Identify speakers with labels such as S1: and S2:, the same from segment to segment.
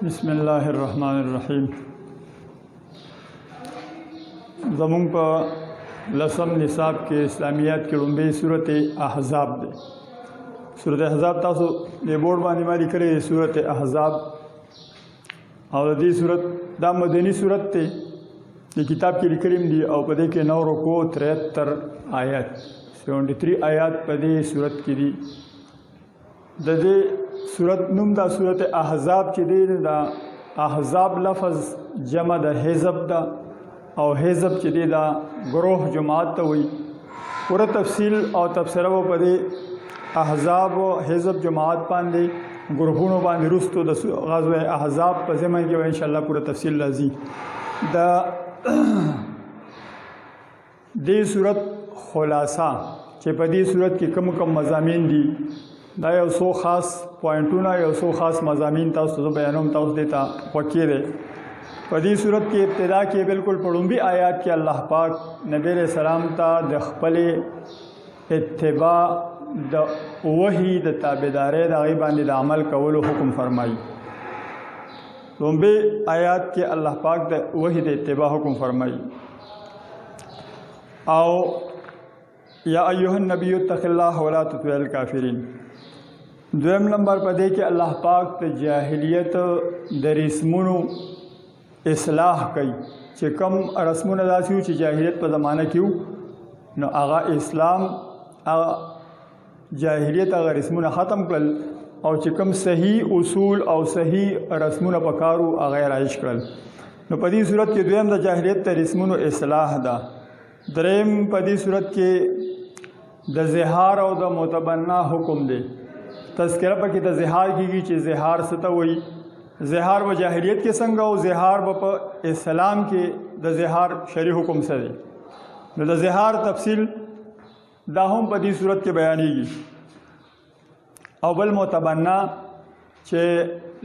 S1: बिस्मिल्लाहिर्रहमानिर्रहीम। ज़मूंग पर लसम निसाब के इस्लामियात के लुम्बी सूरत अहज़ाब दे। सूरत अहज़ाब तासो ये बोर्ड बानी मारी करे सूरत अहज़ाब और दी सूरत दा मदनी सूरत ते ये किताब की लिखरीम दी और पदे के 9 रुको 73 आयत 73 आयत पदे सूरत की दी दे सूरत नुम दा सूरत अहज़ाब की दे दा अहज़ाब लफ्ज़ जमा दा हिज़ब दा और हिज़ब की दे दा ग्रोह जमात हुई पूरा तफसील और तफसरा वो पदे अहज़ाब हिज़ब जमात पांदे ग्रुपों बांधे रुस्तो द ग़ज़वा अहज़ाब पर ज़मन के इंशाअल्लाह पूरा तफसील लाजी दा दे सूरत खुलासा के पदी सूरत की कम कम मज़ामीन दी दा यौ सो ख़ास पॉइंटूना यौ सो ख़ास मज़ामीन ताउस तो बयानों ताउस देता वकील है पदी सूरत की इब्तिदा के बिल्कुल पढ़ूंबी आयात के अल्लाह पाक नबी अलैहि सलाम ता दखपले इत्तिबा द वही द ताबेदारे द गैबान द अमल कवल हुक्म फरमाई। लुम्बे आयात के अल्लाह पाक द वही द इत्तिबा हुक्म फरमाई आओ या अय्युहन नबी इत्तक़िल्लाह वला तुतिअल काफिरीन। दुएम नंबर पर दे के अल्लाह पाक द जाहिलियत द रस्मुनु इस्लाह कई चे कम रस्मुन अदासी चे जाहिलियत पर ज़माना क्यों न आगा इस्लाम जाहिलियत अगर रस्मुन ख़त्म कल और चे कम सही उसूल और सही रस्मुन पकारू अगैर आइश कल न पदी सूरत के दुएम द जाहिलियत द रस्मुन इस्लाह दा। दरेम पदी सूरत के द ज़िहार और द मुतबन्ना हुक्म दे तज़किरा पर कि द ज़िहार की चे ज़िहार सता वही ज़िहार व जाहिलियत के संग और ज़िहार व इस्लाम के द ज़िहार शरी हुक्म से दे द ज़िहार तफसील दाहुम पदी सूरत के बयानी अव्वल मुतबन्ना चे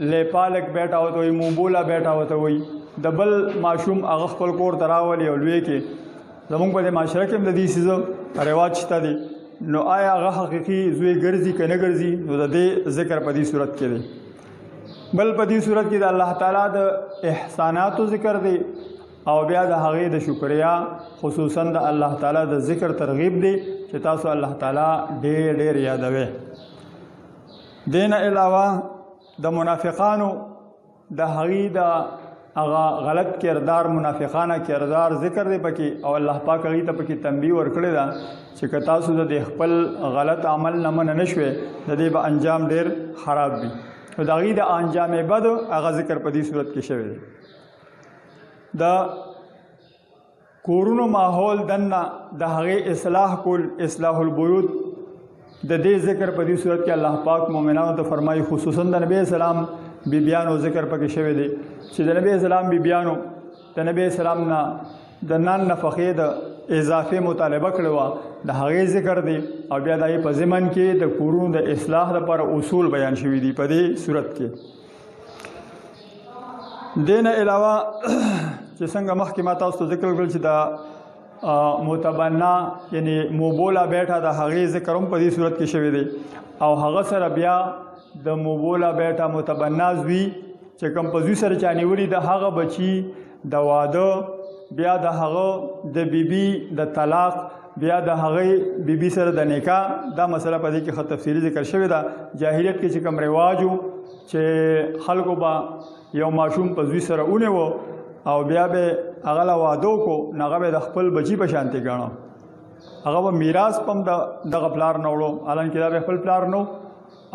S1: लेपालक बैठा हो तो वही मुँह बैठा हो तो वही दबल माशूम अगल कोर तरावल अवलवे के जमूंग पदे माशरा के मदी सीज़ रिवाज ता दे नो आया अगा हकीकी जुए गर्जी के न गर्जी नो दे ज़िक्र पदी सूरत के दे बल पदी सूरत की अल्लाह ताला द एहसानात ज़िक्र दे और ब्या द हक़ द शुक्रिया खुसूसन द अल्लाह ताला द ज़िक्र तरगीब दे कि तासो अल्लाह ताला ढेर ढेर यादवे देन अलावा द मुनाफिकानो द हक़ द अगा गलत किरदार मुनाफिकाना किरदार ज़िक्र दे पकी और अल्लाह पाक अगी त पकी तंबीह वर्कड़े दा कि तासु द खपल गलत अमल नमन नशवे दे बा अंजाम ढेर ख़राब भी तो दागी द अंजाम बद अगा ज़िक्र पदी सूरत के शवे द कोरोना माहौल दन्ना द हगे इस्लाह कुल इस्लाहुल बुयूत द दे ज़िक्र पदी सूरत के अल्लाह पाक मोमिनाओं तो फरमाई खुसूसन द नबी सलाम बिबियानो ज़िक्र पके शवे दे छि द नबी सलाम बिबियानो द नबी सलाम ना द नान नफ़क़े द इजाफ़े मुतालबा कड़वा द हगे ज़िक्र दे और ब्या दाई पज़मन के द कुरून द इस्लाह द पर उसूल बयान शवी दी पदे सूरत के देन अलावा जिसंग मख के माता उस ज़िक्र कल छि द मुतबन्ना यानी मुबोला बैठा द हगे ज़िक्रम पदी सूरत के शवी दे और हग सर ब्या द मुबोला बैठा मुतबन्ना जुई चे कम पजू सर चानीवली द हग बची द वादो ब्या द हग द बीबी द तलाक ब्या द हगे बीबी सर द निकाह दा मसला पदी की ख़त तफसीली ज़िक्र शवे दा जाहिलियत के कम रिवाजू चे खल्को बा यो माशूम पजू सर उने वो और ब्या बे अगला वादो को नगा बे द खपल बची पशानते गाना अगा वो मीरास पम द गफलार नौड़ो आलन किताब खपल प्लार नो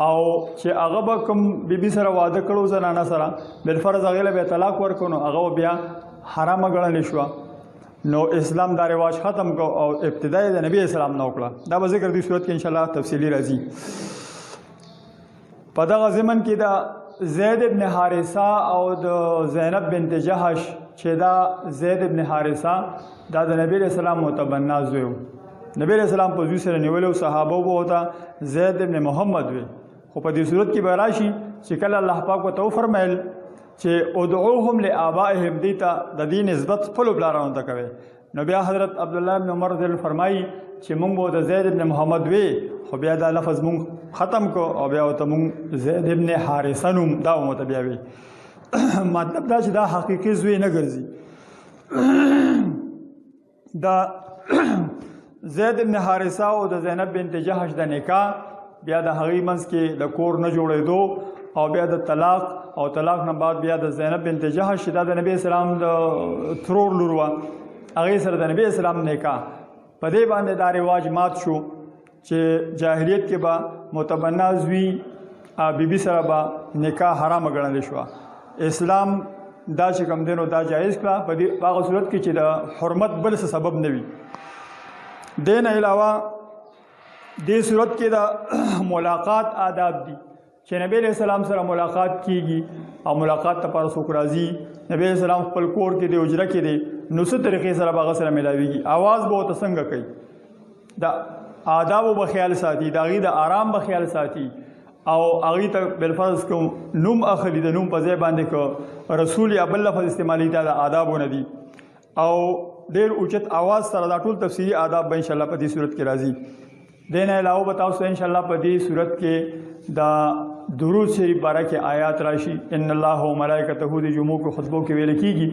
S1: आओ चे अगबा कम बीबी सर वादा करो जनाना सरा बिलफर्ज अगले बे तलाक वर्को अगव ब्या हराम गणल शुआ नो इस्लाम दा रिवाज ख़त्म को और इब्तिदाई द नबी इस्लाम नौकला दा ज़िक्र दी सूरत की इंशाअल्लाह तफसीली राजी पदा ज़मन की दा ज़ैद इब्न हारिसा और द ज़ैनब बिन्त जहश छेदा ज़ैद इब्न हारिसा दा द नबी इस्लाम मुतबन्ना जुए नबी इस्लाम पर दूसरे निवले सहाबा वो होता ज़ैद इब्न मोहम्मद वे हो पदी सूरत की बराशी चिकल अल्लाह पाक को तो फरमाइल चे उदऊहुम ले आबाइहिम दीता द दीन इज़्ज़त फलो ब्लारान तकवे नबी हज़रत अब्दुल्लाह इब्न उमर रज़ियल्लाहु फरमाई चे मुंग वो ज़ैद इब्न मोहम्मद वे हो ब्या दा लफ्ज़ मुंग ख़त्म को और ब्या तो मुंग ज़ैद इब्न हारिसा नुम दा मत ब्या वे مطلب دا چې دا حقیقي زوی نه ګرځي. دا زید بن حارثه او د زینب بنت جحش د نکاح بیا د هغې منځ کې د کور نه جوړېدو او بیا د طلاق او طلاق نه بعد بیا د زینب بنت جحش دا د نبی اسلام د ترور لور وه هغې سره د نبی اسلام نکاح په دې باندې دا رواج مات شو چې جاهلیت کې به متبنا زوی بیبي سره به نکاح حرامه ګڼلی شوه. اسلام دا چې کوم دی نو دا جایز کړه په هغه صورت کې چې د حرمت بل څه سبب نه وي. دې نه علاوه دې صورت کې د ملاقات آداب دي چې نبی علیہ السلام سره ملاقات کیږي او ملاقات لپاره څوک راځي. نبی علیہ السلام خپل کور کې دی حجره کې دی نو څه طریقې سره به هغه سره میلاویږي آواز به ورته څنګه کوي د آدابو به خیال ساتي د هغې د آرام به خیال ساتي او هغې ته بالفرض کوم نوم اخلي د نوم په ځای باندې که رسول یا بل لفظ استعمالي دا د آدابو نه دي او ډېر اوچت آواز سره دا ټول تفصیلي آداب به انشاءالله په دې صورت کې راځي. دې نه علاوه به تاسو انشاءالله په دې صورت کې د درود شریف باره کې آیات راشي. ان الله و ملائکته د جمعو په خطبو کې ویل کېږي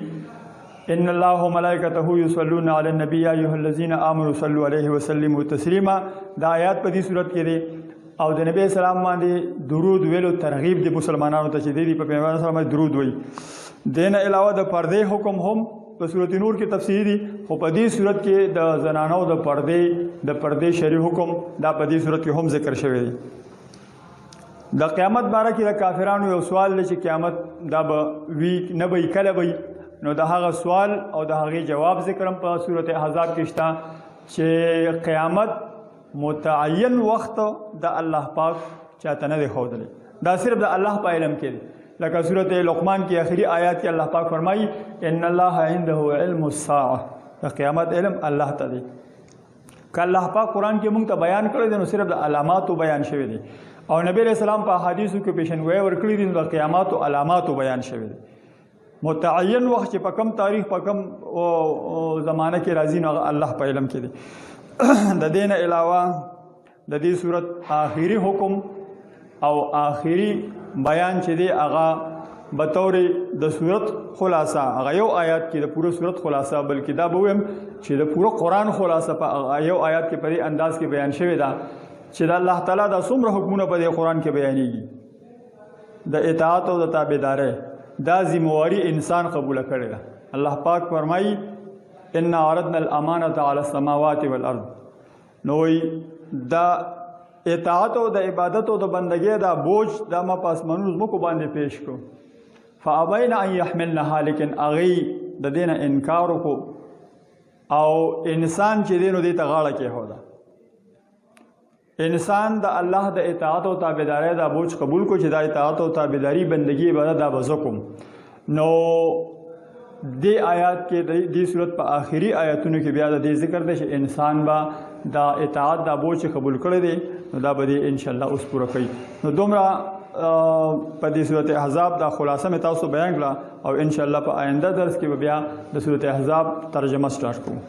S1: ان الله و ملائکته یصلون علی النبی یا ایها الذین آمنوا صلوا علیه وسلموا تسلیما. دا آیات په دې صورت کې دی او د نبی اسلام باندې درود ویلو ترغیب دی مسلمانانو ته چې دی په پیغمبر اسلام باندې درود وایي. دین علاوه د پردې حکم هم په سورۃ نور کې تفصیلی دی خو په دې صورت کې د زنانو د پردې شرعي حکم دا په دې صورت کې هم ذکر شوی دی. د قیامت باره کې د کافرانو یو سوال دی چې قیامت دا به وي نه به کله به نو د هغه سوال او د هغې جواب ذکر هم په سورۃ احزاب کې شته چې قیامت متعین وخت د الله پاک چاته نه دی ښودلی دا صرف د الله په علم کې دی. لکه سورۃ لقمان کې آخري آیات کې الله پاک فرمایي ان الله عنده علم الساعه د قیامت علم الله ته دی. که الله پاک قرآن کې موږ ته بیان کړی دی نو صرف د علاماتو بیان شوی دی او نبی علیہ السلام په احادیثو کې پیشنګویي ورکړي دي نو د قیاماتو علاماتو بیان شوی دی. متعین وخت چې په کم تاریخ په کم زمانه کې راځي نو الله په علم کې دی. د دې نه علاوه د دې صورت آخري حکم او آخري بیان چې دی هغه به طور د صورت خلاصه هغه یو آیات کې د پوره صورت خلاصه بلکې دا به ویم چې د پوره قرآن خلاصه په یو آیات کې په دې انداز کې بیان شوی ده چې د الله تعالی دا څومره حکمونه په دې قرآن کې بیانېږي. د اطاعت او د تابعدارۍ دا ذمہواری انسان قبول کړی ده. الله پاک فرمایي ان عرضنا الامانه على السماوات والارض. نو دا اطاعت او د عبادت او د بندګۍ دا بوج دا ما په اسمانونو ځمکو باندې پیش کړو فابین ان یحملنها لیکن هغې د دې نه انکار وکړو او انسان چې دی نو دې ته غاړه کېښوده. انسان د الله د اطاعت او تابعدارۍ دا بوج قبول کو چې دا اطاعت او تابعداري بندګي عبادت دا به زه کوم. نو دې آیات کې دې صورت په آخري آیاتونو کې بیا د دې ذکر دی چې انسان به دا اطاعت دا بوج قبول کړی دی نو دا به دې انشاءالله اوس پوره کوي. نو دومره په دې صورت احزاب دا خلاصه مې تاسو بیان کړه او انشاءالله په آینده درس کې به بیا د صورت احزاب ترجمه سٹارټ کوو.